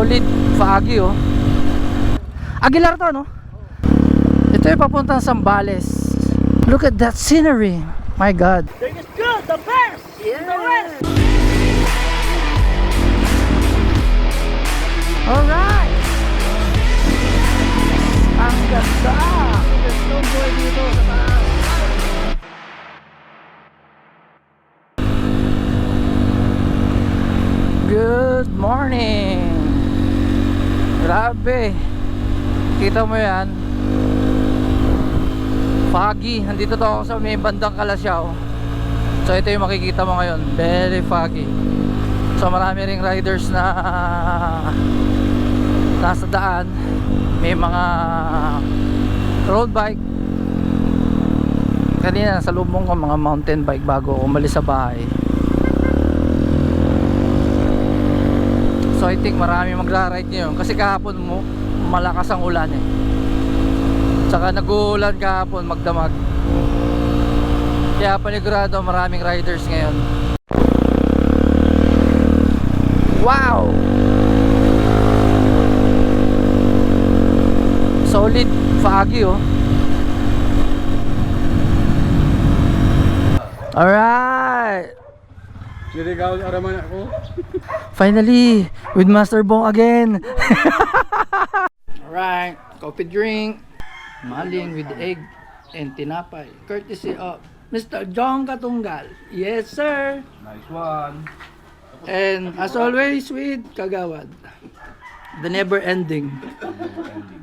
Solid foggy oh. Aguilar to no? Ito yung papuntang Zambales. Look at that scenery. My God. It's good, the best. Yeah. The rest. Alright. Ang ganda. There's no boy dito sa taas. Good morning. Grabe. Kita mo yan. Foggy. Nandito to ako sa may bandang calasiao. So ito yung makikita mo ngayon. Very foggy. So marami ring riders na nasa daan. May mga road bike. Kanina nasa lubong ko mga mountain bike bago umalis sa bahay. So I think marami magra-ride ngayon kasi kahapon mo malakas ang ulan eh. Tsaka nag-uulan kahapon magdamag. Kaya panigurado maraming riders ngayon. Wow! Solid foggy oh. Alright. Sirigaw araman ako. Finally, with Master Bong again. Alright, coffee drink. Maling with egg and tinapay. Courtesy of Mr. John Catungal. Yes sir. Nice one. And as always with Kagawad. The never ending.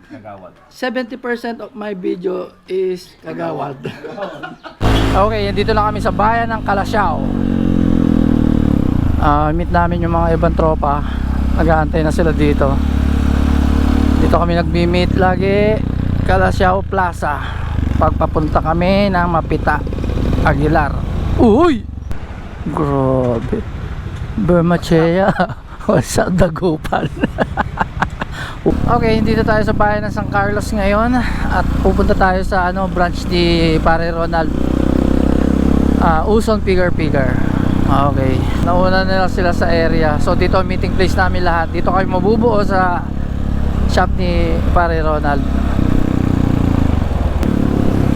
Kagawad. 70% of my video is Kagawad. Okay, dito na kami sa bayan ng Calasiao. Meet namin yung mga ibang tropa. Nag-aantay na sila dito. Dito kami nagmi-meet lagi. Calasiao Plaza. Pagpapunta kami ng Mapita, Aguilar. Uy! Grabe. Bermachea. What's up, Dagupan? Okay, dito tayo sa bayan ng San Carlos ngayon. At pupunta tayo sa branch ni Pare Ronald. Uson Pigar. Okay, nauna nila sila sa area. So dito ang meeting place namin lahat. Dito kami mabubuo sa shop ni Pare Ronald.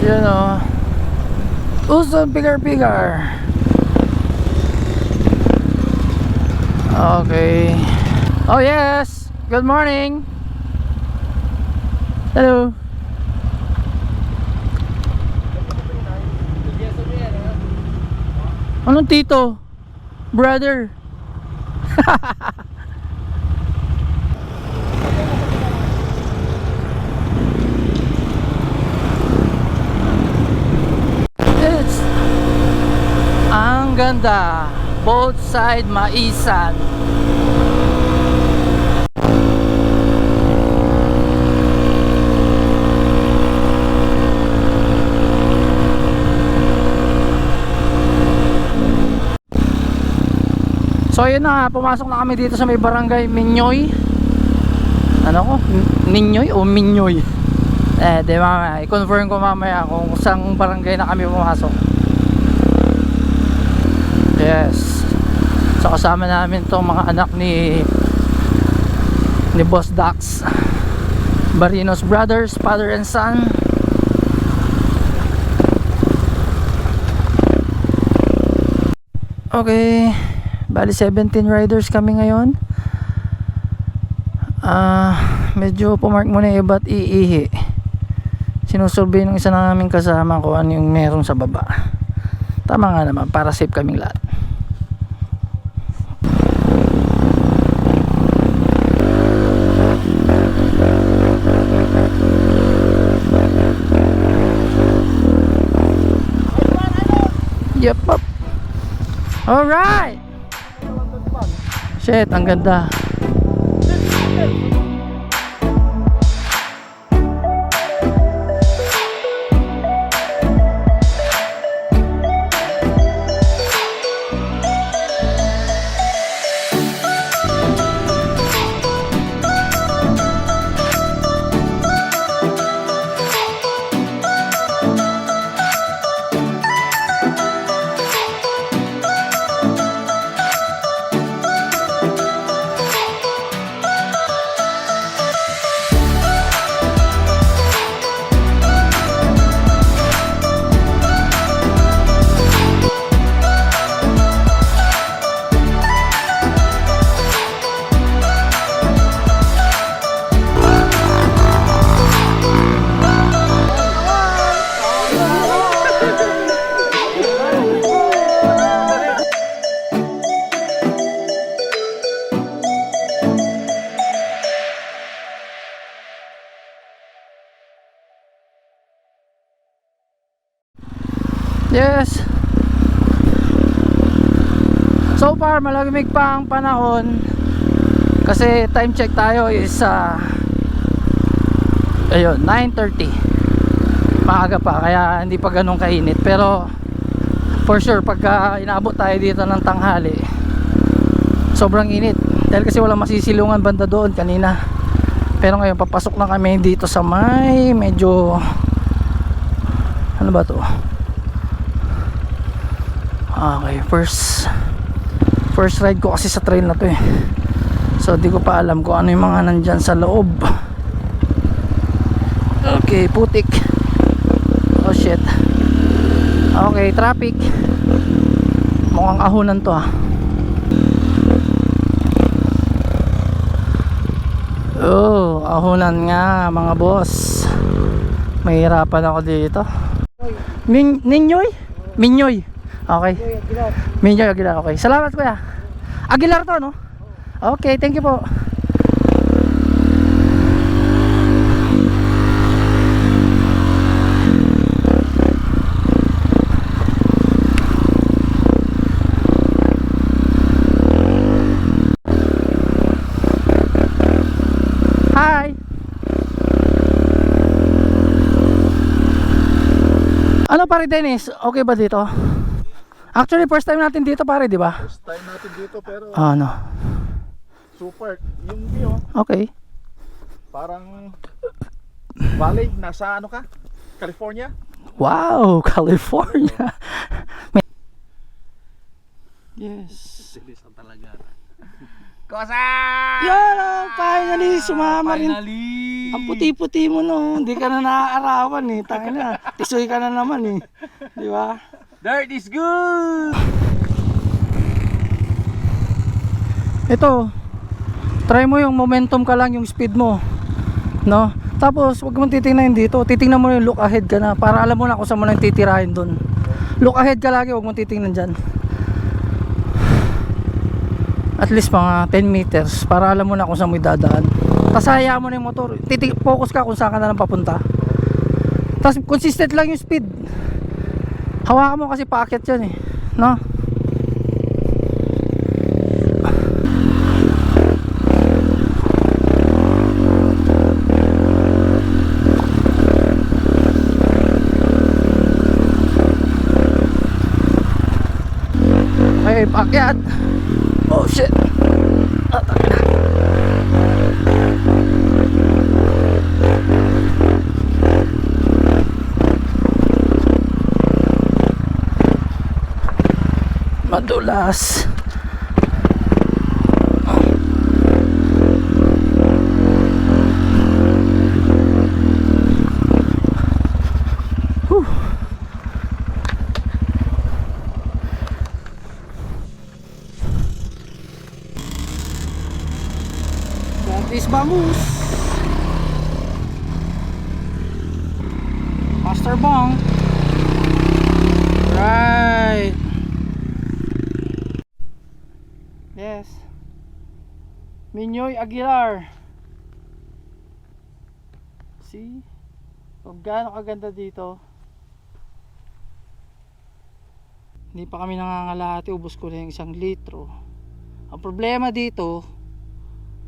Yun o. Uson Pigar. Okay. Oh yes, good morning. Hello. Anong tito? Brother. It's ang ganda. Both side maisan. So yun na, pumasok na kami dito sa may barangay Minyoy. Ano ko? Ninyoy o Minyoy? Di mamaya, i-confirm ko mamaya kung saan barangay na kami pumasok. Yes. So kasama namin tong mga anak ni Boss Dax, Barinos Brothers, father and son. Okay, bali 17 riders kami ngayon. Medyo pumark muna yung iba't iihi. Sinusurvey ng isa na namin kasama ko ano yung meron sa baba. Tama nga naman, para safe kaming lahat. Yep up. Alright. Shit, ang ganda. Yes. So far malamig pa ang panahon. Kasi time check tayo is ayun, 9:30. Maaga pa kaya hindi pa ganun kainit. Pero for sure pagka inaabot tayo dito ng tanghali, sobrang init. Dahil kasi walang masisilungan banda doon kanina. Pero ngayon papasok na kami dito sa may medyo, ano ba to? Okay, first ride ko kasi sa trail na to eh. So di ko pa alam kung ano yung mga nandyan sa loob. Okay, putik. Oh shit. Okay, traffic. Mukhang ahunan to ah. Oh, ahunan nga mga boss. Mahirapan ako dito. Ninyoy? Minyoy. Okay. Minyoy Aguilar. Okay. Salamat kuya. Aguilar to no? Okay, thank you po. Hi. Ano pare Dennis? Okay ba dito? Actually first time natin dito pare, di ba? First time natin dito pero Ano? super. Yung view, Okay. parang valley, nasa ano ka? California? Wow, California. Yes. Silisan talaga. Kosa! Yolo, finally sumama rin. Finally! Ang puti-puti mo no, hindi ka na naaarawan eh. Tangina, tisoy ka na naman eh. Di ba? Dirt is good! Ito, try mo yung momentum ka lang, yung speed mo. No? Tapos, wag mong titingnan dito. Titingnan mo yung look ahead ka na para alam mo na kung saan mo nang titirahin dun. Look ahead ka lagi, wag mong titingnan dyan. At least mga 10 meters para alam mo na kung saan mo dadaan. Tapos hayaan mo na yung motor. Focus ka kung saan ka na lang papunta. Tapos consistent lang yung speed. Hawakan mo kasi paakyat yan eh. No? Okay, paakyat. Oh shit. Madulas. This bangus Master Bong. Right. Yes. Minyoy Aguilar. See? Kung gaano kaganda dito. Hindi pa kami nangangalahati, ubos ko na yung 1 litro. Ang problema dito,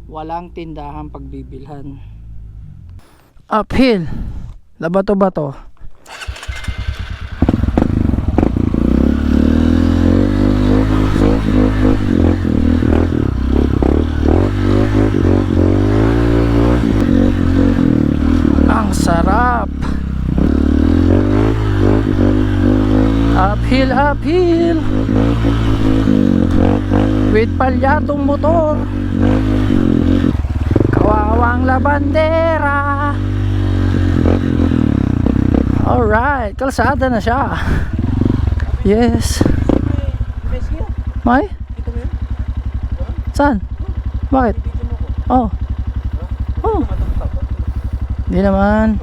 walang tindahan pagbibilhan. Uphill. Labato-bato. Ang sarap. Uphill, uphill. With palyatong motor. Kawawang labandera. Alright, kalsada na siya. Yes. May? Saan? Bakit? Oh. Oh. Hindi naman.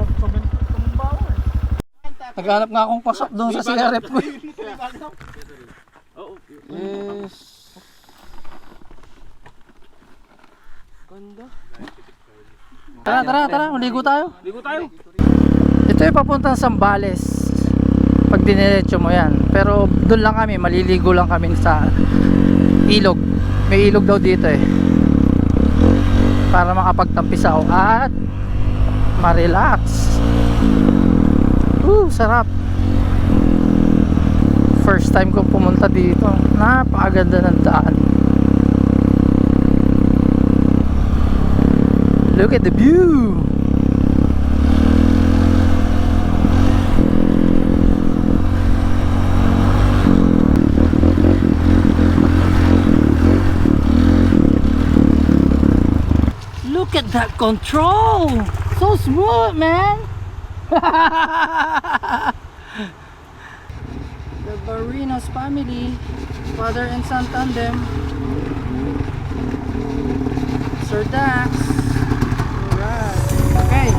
Naghanap nga akong pasok doon sa CRF ko. Yes. Tara, maligo tayo. Ligo tayo! Ito yung papuntang Sambales. Pag diniretso mo yan. Pero doon lang kami, maliligo lang kami sa ilog. May ilog daw dito eh, para makapagtampisaw at ma-relax. Sarap. First time ko pumunta dito. Napakaganda ng daan. Look at the view. Look at that control. So smooth, man. The Barrinos family, father and son tandem. Sir Dax. Alright. Okay.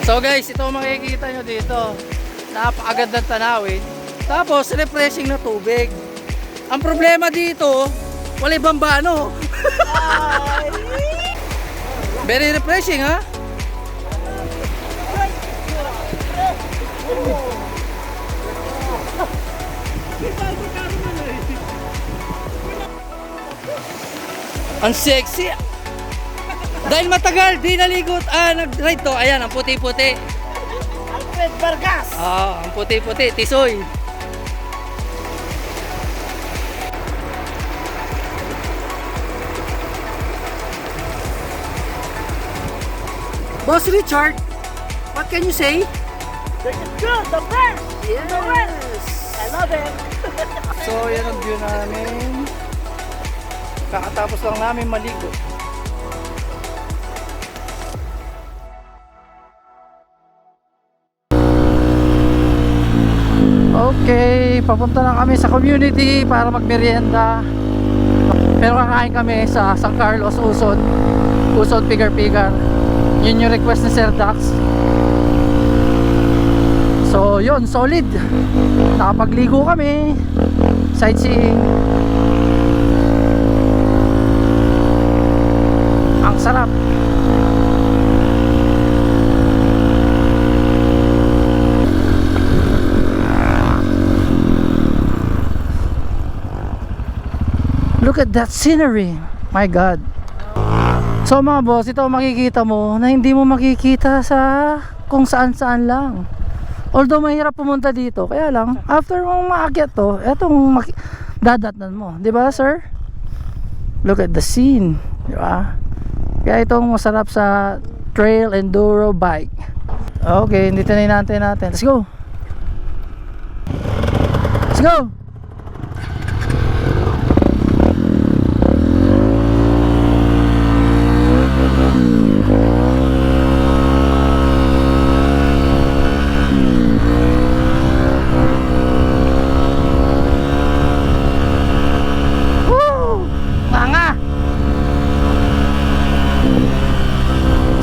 So guys, ito ang makikita nyo dito. Napakagandang tanawin. Tapos refreshing na tubig. Ang problema dito, wala ibang bano. Very refreshing, ha? Ang sexy. Dahil matagal di naligot, nag-ride to. Ayan, ang puti-puti. Alfred Vargas. Ang puti-puti, tisoy. Boss Richard, what can you say? This is good, the best. Yes. The best. I love it. So, yan ang view namin. Kakatapos lang namin maligo. Okay, papunta na kami sa community para magmerienda. Pero kakain kami sa San Carlos, Uson. Uson, Pigar-Pigar. Yun yung request ni Sir Dax. So yun, solid. Nakapagligo kami. Sightseeing. Ang sarap. Look at that scenery. My God. So mga boss, ito makikita mo na hindi mo makikita sa kung saan-saan lang. Although mahirap pumunta dito, kaya lang after mong maakyat to, etong dadatnan mo, 'di ba, sir? Look at the scene, 'di ba? Kaya itong masarap sa trail enduro bike. Okay, dito na inaantay natin. Let's go. Let's go.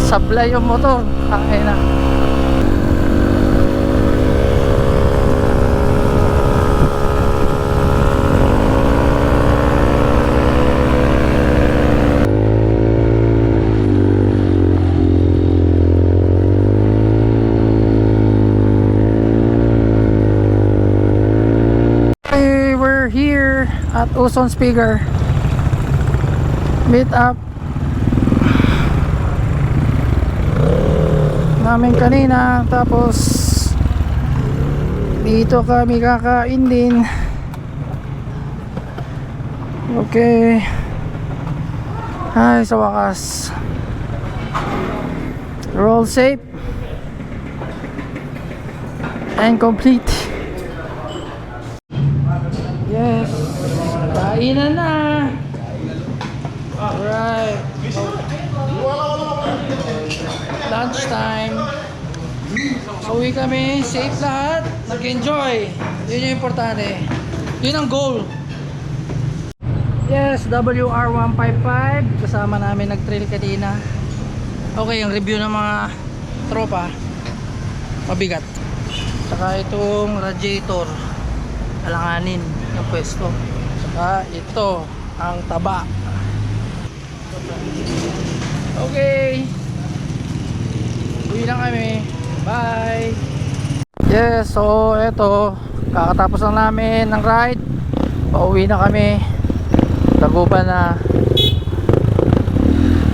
Sablay yung motor, tangina. We're here at Uson Speaker meet up namin kanina, tapos dito kami kakain din. Okay. Ay, sa wakas. Roll safe and complete. Yes, kainan na. Alright, lunch time. Uwi kami, safe lahat, nag-enjoy. Yun yung importante, yun ang goal. Yes, WR155. Kasama namin nag-trail kanina. Okay, yung review ng mga tropa, mabigat. Saka itong radiator, alanganin ng pwesto. Saka ito, ang taba. Okay, uwi lang kami. Bye. Yes, so eto, kakatapos lang namin ng ride. Pauwi na kami. Tagupan na.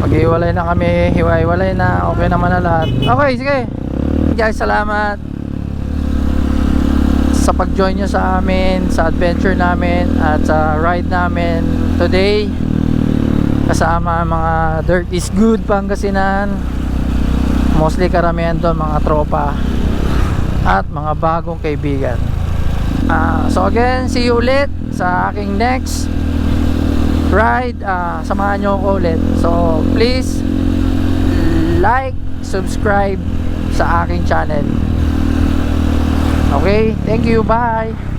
Maghiwalay na kami, hiwa-hiwalay na. Okay naman na lahat. Okay, sige guys, salamat sa pag-join nyo sa amin, sa adventure namin at sa ride namin today. Kasama mga Dirt is Good Pangasinan. Mostly karamihan doon mga tropa at mga bagong kaibigan. So again, see you ulit sa aking next ride. Samahan nyo ako ulit. So please like, subscribe sa aking channel. Okay, thank you, bye.